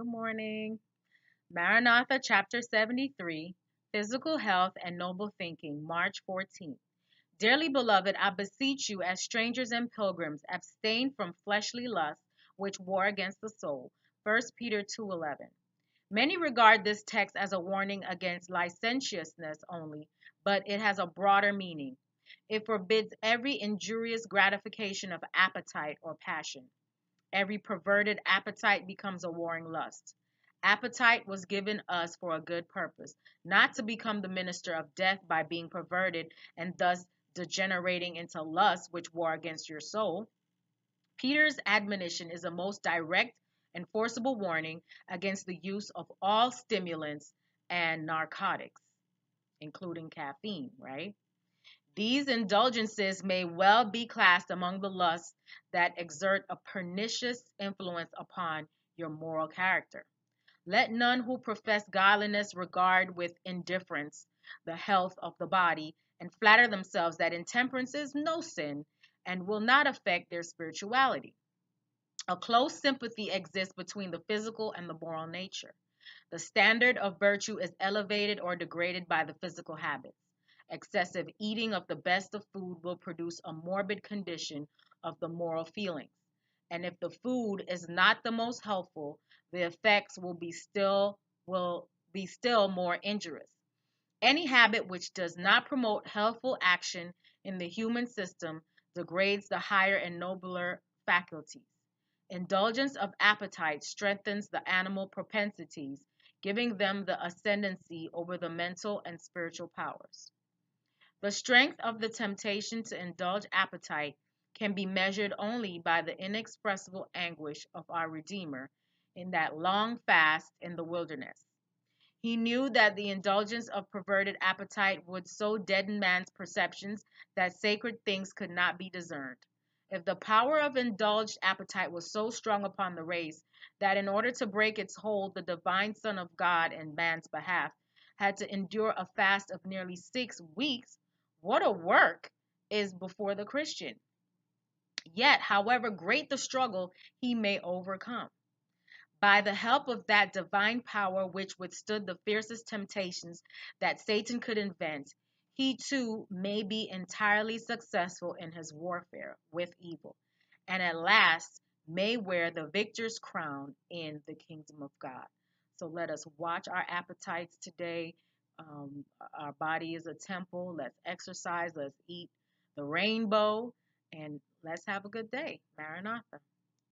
Good morning. Maranatha, chapter 73, Physical Health and Noble Thinking, March 14th. Dearly beloved, I beseech you, as strangers and pilgrims, abstain from fleshly lusts which war against the soul. First Peter 2:11. Many regard this text as a warning against licentiousness only, but it has a broader meaning. It forbids every injurious gratification of appetite or passion. Every perverted appetite becomes a warring lust. Appetite was given us for a good purpose, not to become the minister of death by being perverted and thus degenerating into lust which war against your soul. Peter's admonition is a most direct and forcible warning against the use of all stimulants and narcotics, including caffeine, right? These indulgences may well be classed among the lusts that exert a pernicious influence upon your moral character. Let none who profess godliness regard with indifference the health of the body and flatter themselves that intemperance is no sin and will not affect their spirituality. A close sympathy exists between the physical and the moral nature. The standard of virtue is elevated or degraded by the physical habits. Excessive eating of the best of food will produce a morbid condition of the moral feelings. And if the food is not the most helpful, the effects will be still more injurious. Any habit which does not promote healthful action in the human system degrades the higher and nobler faculties. Indulgence of appetite strengthens the animal propensities, giving them the ascendancy over the mental and spiritual powers. The strength of the temptation to indulge appetite can be measured only by the inexpressible anguish of our Redeemer in that long fast in the wilderness. He knew that the indulgence of perverted appetite would so deaden man's perceptions that sacred things could not be discerned. If the power of indulged appetite was so strong upon the race that in order to break its hold, the divine Son of God in man's behalf had to endure a fast of nearly 6 weeks, what a work is before the Christian. Yet, however great the struggle, he may overcome. By the help of that divine power which withstood the fiercest temptations that Satan could invent, he too may be entirely successful in his warfare with evil, and at last may wear the victor's crown in the kingdom of God. So let us watch our appetites today. Our body is a temple. Let's exercise. Let's eat the rainbow. And let's have a good day. Maranatha.